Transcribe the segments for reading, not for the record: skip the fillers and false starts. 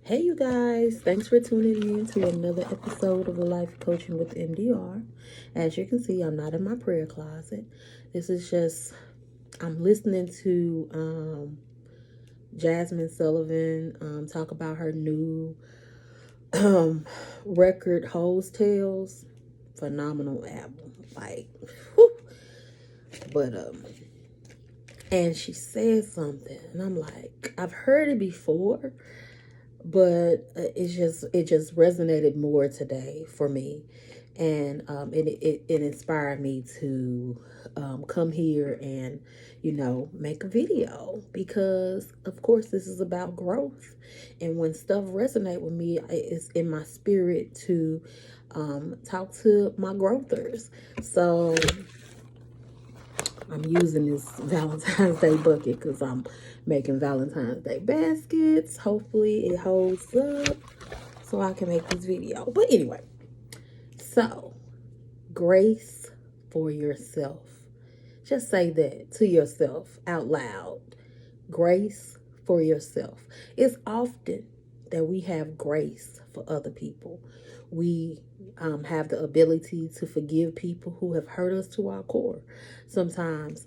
Hey, you guys, thanks for tuning in to another episode of Life Coaching with MDR. As you can see, I'm not in my prayer closet. This is just, I'm listening to Jasmine Sullivan talk about her new record, Hoes Tales. Phenomenal album. Like, whew. But, and she said something, and I'm like, I've heard it before, but it just resonated more today for me, and it inspired me to come here and make a video, because of course this is about growth, and when stuff resonate with me, it's in my spirit to talk to my growthers. So I'm using this Valentine's Day bucket because I'm making Valentine's Day baskets. Hopefully it holds up so I can make this video. But anyway, so grace for yourself. Just say that to yourself out loud. Grace for yourself. It's often that we have grace for other people. We have the ability to forgive people who have hurt us to our core. Sometimes,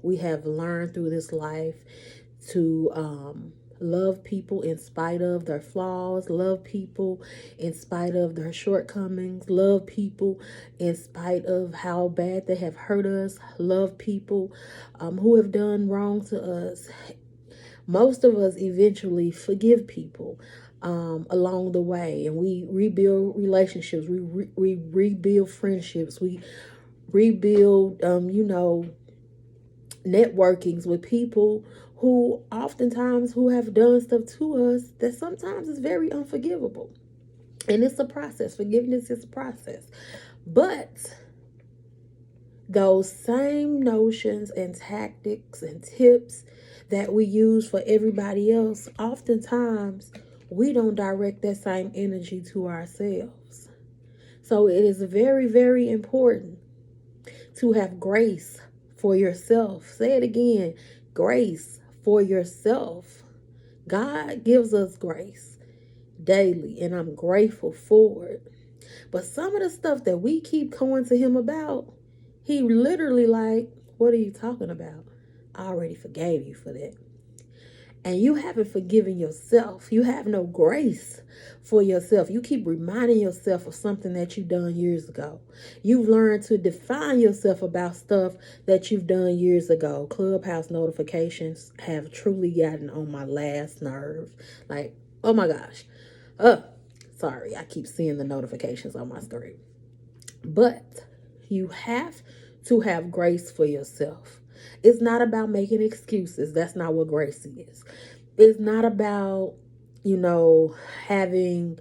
we have learned through this life to love people in spite of their flaws, love people in spite of their shortcomings, love people in spite of how bad they have hurt us, love people who have done wrong to us. Most of us eventually forgive people along the way, and we rebuild relationships, we rebuild friendships, we rebuild, networkings with people who oftentimes who have done stuff to us that sometimes is very unforgivable. And it's a process. Forgiveness is a process. But those same notions and tactics and tips that we use for everybody else, oftentimes we don't direct that same energy to ourselves. So it is very, very important to have grace for yourself. Say it again, grace for yourself. God gives us grace daily, and I'm grateful for it. But some of the stuff that we keep going to him about, he literally like, what are you talking about? I already forgave you for that. And you haven't forgiven yourself. You have no grace for yourself. You keep reminding yourself of something that you've done years ago. You've learned to define yourself about stuff that you've done years ago. Clubhouse notifications have truly gotten on my last nerve. Like, oh my gosh. Sorry, I keep seeing the notifications on my screen. But you have to have grace for yourself. It's not about making excuses. That's not what grace is. It's not about, having,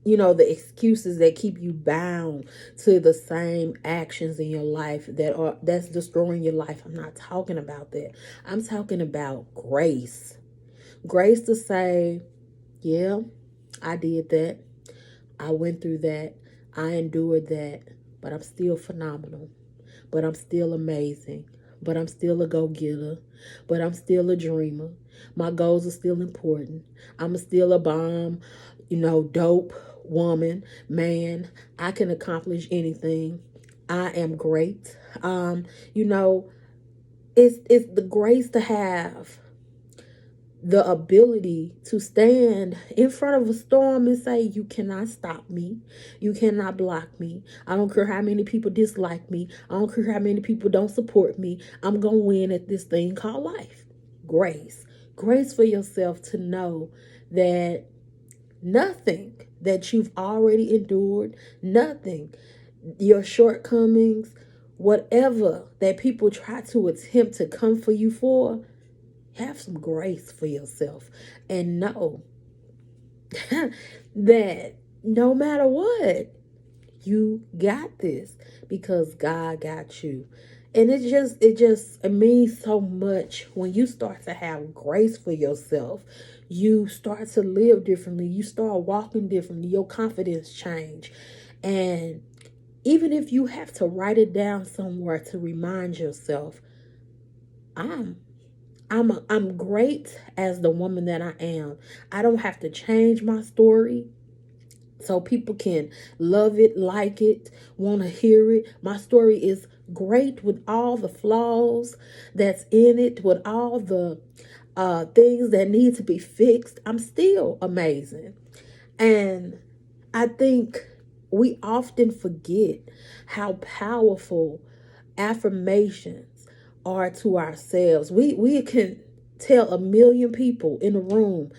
the excuses that keep you bound to the same actions in your life that's destroying your life. I'm not talking about that. I'm talking about grace. Grace to say, yeah, I did that. I went through that. I endured that. But I'm still phenomenal. But I'm still amazing. But I'm still a go-getter. But I'm still a dreamer. My goals are still important. I'm still a bomb, dope woman, man. I can accomplish anything. I am great. It's the grace to have the ability to stand in front of a storm and say, you cannot stop me. You cannot block me. I don't care how many people dislike me. I don't care how many people don't support me. I'm going to win at this thing called life. Grace. Grace for yourself to know that nothing that you've already endured, nothing, your shortcomings, whatever that people try to attempt to come for you for, have some grace for yourself and know that no matter what, you got this, because God got you. And it means so much when you start to have grace for yourself. You start to live differently. You start walking differently. Your confidence change. And even if you have to write it down somewhere to remind yourself, I'm I'm great as the woman that I am. I don't have to change my story so people can love it, like it, want to hear it. My story is great with all the flaws that's in it, with all the things that need to be fixed. I'm still amazing. And I think we often forget how powerful affirmations are to ourselves. We can tell a million people in a room,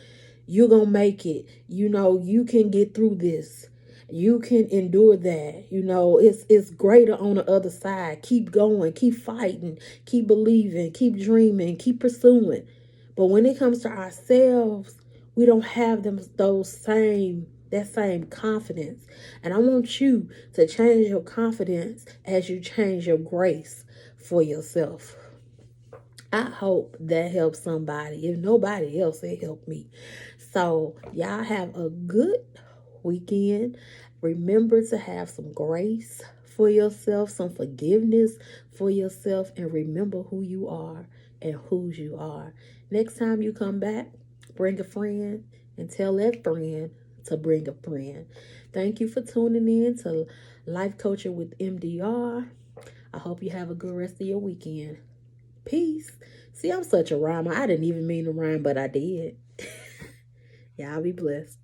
you're going to make it. You know, you can get through this. You can endure that. You know, it's greater on the other side. Keep going, keep fighting, keep believing, keep dreaming, keep pursuing. But when it comes to ourselves, we don't have that same confidence. And I want you to change your confidence as you change your grace for yourself. I hope that helps somebody. If nobody else, it helped me. So, y'all have a good weekend. Remember to have some grace for yourself, some forgiveness for yourself, and remember who you are and whose you are. Next time you come back, bring a friend and tell that friend to bring a friend. Thank you for tuning in to Life Coaching with MDR. I hope you have a good rest of your weekend. Peace. See, I'm such a rhymer. I didn't even mean to rhyme, but I did. Y'all be blessed.